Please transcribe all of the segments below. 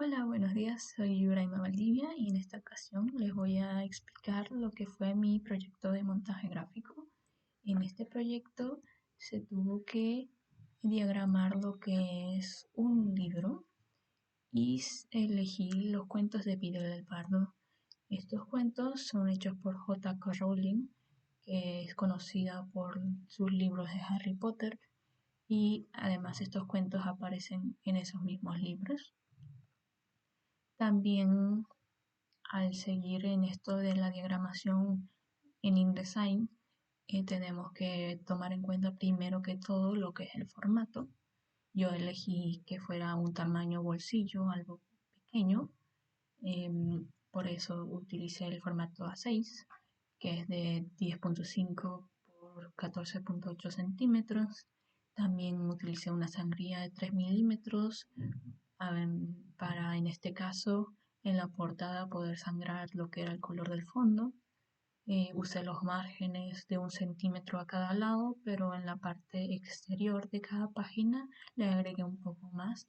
Hola, buenos días. Soy Yuraima Valdivia y en esta ocasión les voy a explicar lo que fue mi proyecto de montaje gráfico. En este proyecto se tuvo que diagramar lo que es un libro y elegí los cuentos de Vidal el Pardo. Estos cuentos son hechos por J.K. Rowling, que es conocida por sus libros de Harry Potter, y además estos cuentos aparecen en esos mismos libros. También, al seguir en esto de la diagramación en InDesign, tenemos que tomar en cuenta primero que todo lo que es el formato. Yo elegí que fuera un tamaño bolsillo, algo pequeño, por eso utilicé el formato A6, que es de 10.5 por 14.8 centímetros. También utilicé una sangría de 3 milímetros para, en este caso, en la portada poder sangrar lo que era el color del fondo. Usé los márgenes de 1 centímetro a cada lado, pero en la parte exterior de cada página le agregué un poco más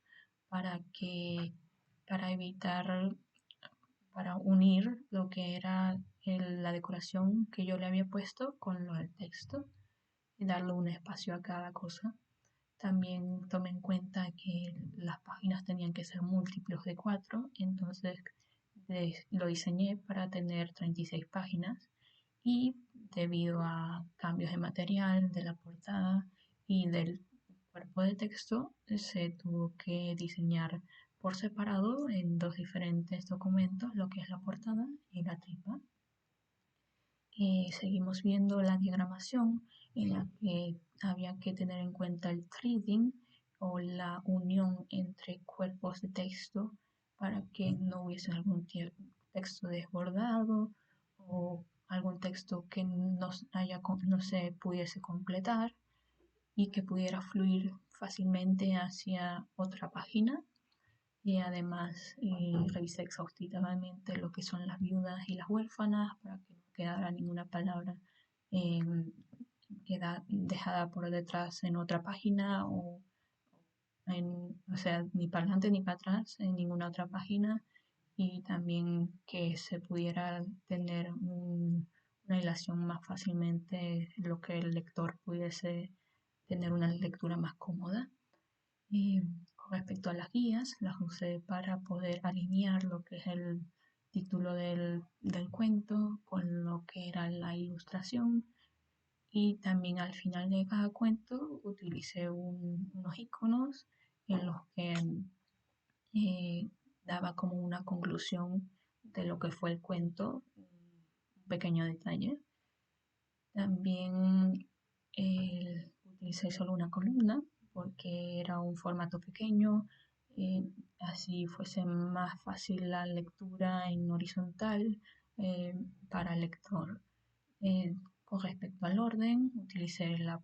para que, para evitar, para unir lo que era la decoración que yo le había puesto con lo del texto y darle un espacio a cada cosa. También tomé en cuenta que las páginas tenían que ser múltiplos de 4, entonces lo diseñé para tener 36 páginas y debido a cambios de material, de la portada y del cuerpo de texto, se tuvo que diseñar por separado en dos diferentes documentos lo que es la portada y la tripa. Seguimos viendo la diagramación en la que había que tener en cuenta el threading o la unión entre cuerpos de texto para que no hubiese algún texto desbordado o algún texto que no se pudiese completar y que pudiera fluir fácilmente hacia otra página. Y además revisé exhaustivamente lo que son las viudas y las huérfanas para que no quedara ninguna palabra eh, dejada por detrás en otra página o sea, ni para adelante ni para atrás en ninguna otra página, y también que se pudiera tener una hilación más fácilmente, lo que el lector pudiese tener una lectura más cómoda. Con respecto a las guías, las usé para poder alinear lo que es el título del cuento con lo que era la ilustración, y también al final de cada cuento utilicé unos iconos en los que eh, daba como una conclusión de lo que fue el cuento, un pequeño detalle. También utilicé solo una columna porque era un formato pequeño, así fuese más fácil la lectura en horizontal eh, para el lector. Con respecto al orden, utilicé la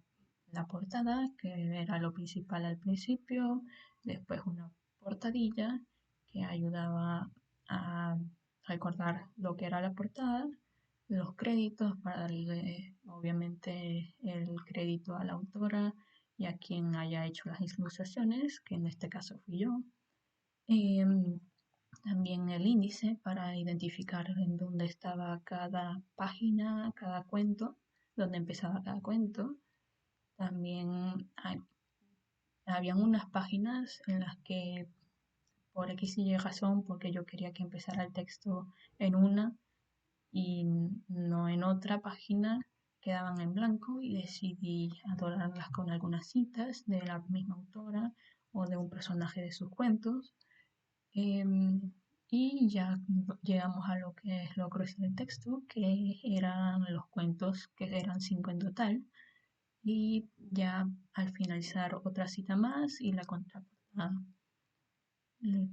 portada, que era lo principal al principio, después una portadilla que ayudaba a recordar lo que era la portada, los créditos para darle obviamente el crédito a la autora y a quien haya hecho las ilustraciones, que en este caso fui yo. Em, También el índice para identificar en dónde estaba cada página, cada cuento, dónde empezaba cada cuento. También habían unas páginas en las que por X y Y razón, porque yo quería que empezara el texto en una y no en otra página, quedaban en blanco y decidí adornarlas con algunas citas de la misma autora o de un personaje de sus cuentos. Em, y ya llegamos a lo que es lo grueso del texto, que eran los cuentos, que eran 5 en total. Y ya al finalizar otra cita más y la contraportada.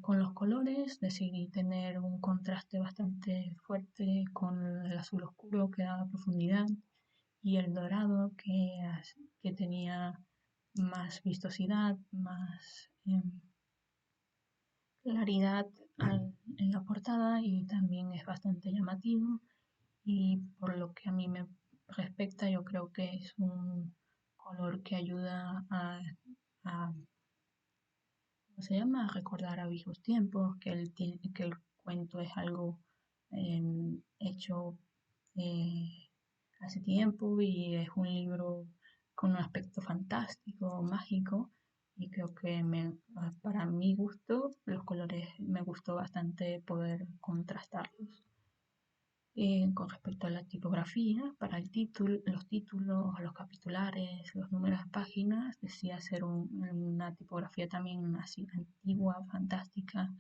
Con los colores decidí tener un contraste bastante fuerte con el azul oscuro que daba profundidad y el dorado que tenía más vistosidad, más claridad en la portada, y también es bastante llamativo, y por lo que a mí me respecta yo creo que es un color que ayuda a ¿cómo se llama? Recordar a viejos tiempos, que el cuento es algo hecho eh, hace tiempo y es un libro con un aspecto fantástico, mágico, y creo que para mi gusto los colores me gustó bastante poder contrastarlos. Con respecto a la tipografía, para el título, los títulos, los capitulares, los números de páginas, decía ser una tipografía también así antigua, fantástica,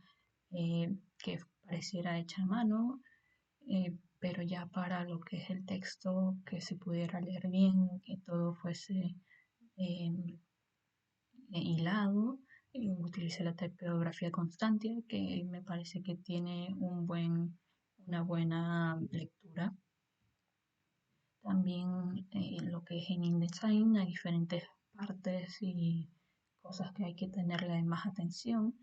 que pareciera hecha a mano, pero ya para lo que es el texto, que se pudiera leer bien, que todo fuese eh, hilado. Utilicé la tipografía constante, que me parece que tiene una buena lectura. También lo que es en InDesign hay diferentes partes y cosas que hay que tenerle más atención.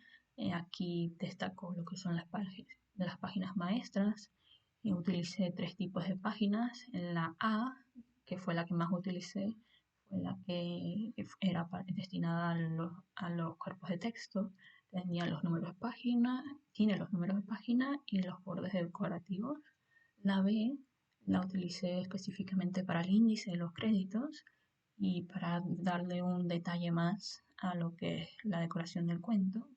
Aquí destaco lo que son las páginas maestras. Utilicé tres tipos de páginas. La A, que fue la que más utilicé, fue la que era destinada a los cuerpos de texto. Tenía los números de página, tiene los números de página y los bordes decorativos. La B la utilicé específicamente para el índice de los créditos y para darle un detalle más a lo que es la decoración del cuento.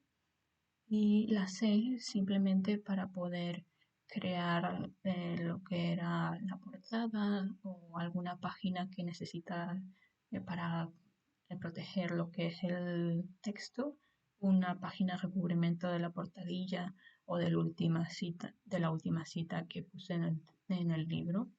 Y la C simplemente para poder crear lo que era la portada o alguna página que necesita para proteger lo que es el texto, una página de recubrimiento de la portadilla o de la última cita que puse en el libro.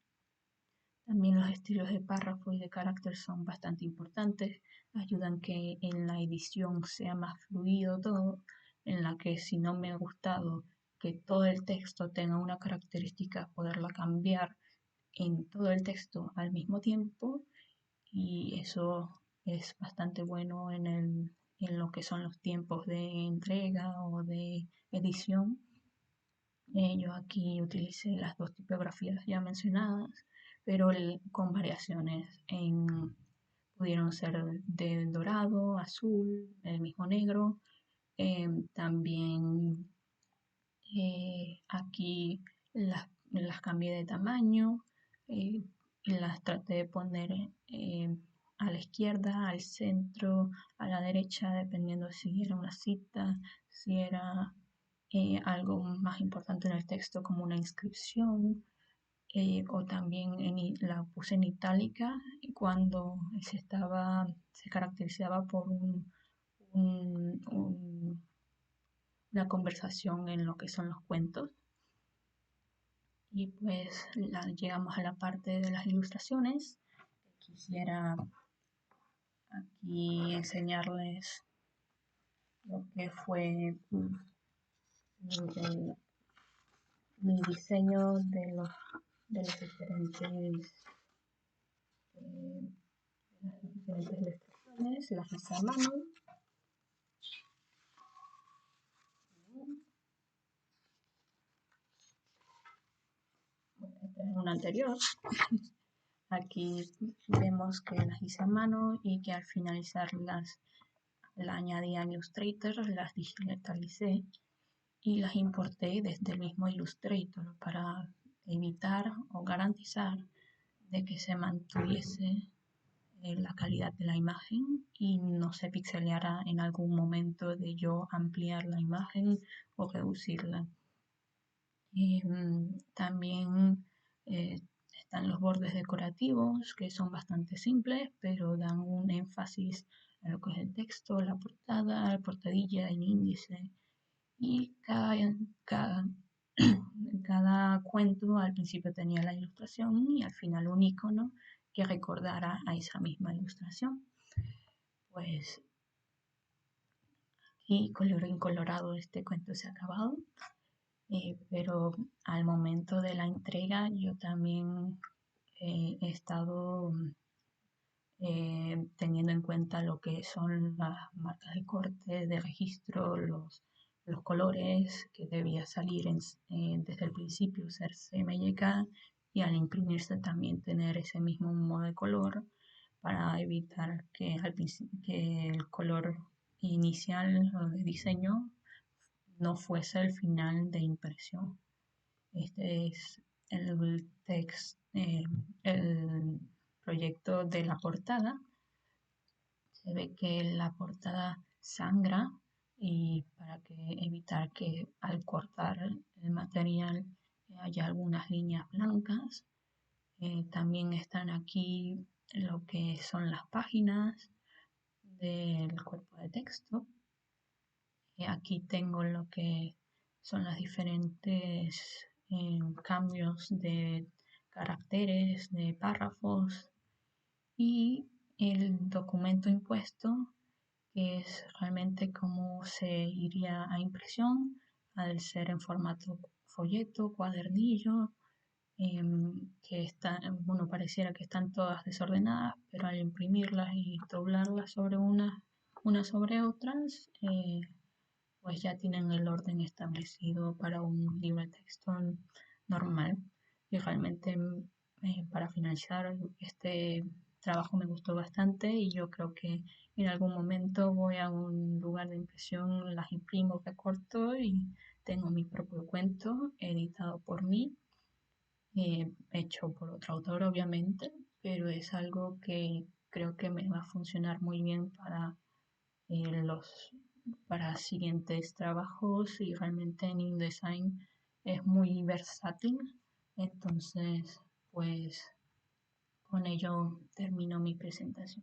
También los estilos de párrafo y de carácter son bastante importantes, ayudan que en la edición sea más fluido todo, en la que si no me ha gustado que todo el texto tenga una característica, poderla cambiar en todo el texto al mismo tiempo, y eso es bastante bueno en lo que son los tiempos de entrega o de edición. Yo aquí utilicé las dos tipografías ya mencionadas, pero con variaciones. Pudieron ser de dorado, azul, el mismo negro. También aquí las cambié de tamaño y las traté de poner a la izquierda, al centro, a la derecha, dependiendo si era una cita, si era algo más importante en el texto como una inscripción, o también la puse en itálica cuando se caracterizaba por una conversación en lo que son los cuentos. Y pues llegamos a la parte de las ilustraciones. Quisiera aquí enseñarles lo que fue el, mi diseño de los eh, diferentes ilustraciones, las hice a mano. Esta es una anterior. Aquí vemos que las hice a mano y que al finalizarlas la añadí a Illustrator, las digitalicé y las importé desde el mismo Illustrator para evitar o garantizar de que se mantuviese la calidad de la imagen y no se pixeleara en algún momento de yo ampliar la imagen o reducirla. También están los bordes decorativos, que son bastante simples, pero dan un énfasis a lo que es el texto, la portada, la portadilla, el índice. Y cada, cada cuento al principio tenía la ilustración y al final un icono que recordara a esa misma ilustración. Pues aquí, colorín colorado, este cuento se ha acabado. Pero al momento de la entrega yo también he estado teniendo en cuenta lo que son las marcas de corte, de registro, los colores que debía salir desde el principio, ser CMYK, y al imprimirse también tener ese mismo modo de color para evitar que, que el color inicial o de diseño no fuese el final de impresión. Este es el el proyecto de la portada. Se ve que la portada sangra y para que evitar que al cortar el material haya algunas líneas blancas. También están aquí lo que son las páginas del cuerpo de texto. Aquí tengo lo que son las diferentes cambios de caracteres, de párrafos y el documento impuesto, que es realmente cómo se iría a impresión al ser en formato folleto, cuadernillo, que están, bueno, pareciera que están todas desordenadas, pero al imprimirlas y doblarlas sobre unas sobre otras, pues ya tienen el orden establecido para un libro de texto normal. Y realmente para finalizar, este trabajo me gustó bastante y yo creo que en algún momento voy a un lugar de impresión, las imprimo, recorto y tengo mi propio cuento editado por mí, hecho por otro autor obviamente, pero es algo que creo que me va a funcionar muy bien los para siguientes trabajos y realmente en InDesign es muy versátil. Entonces, pues con ello termino mi presentación.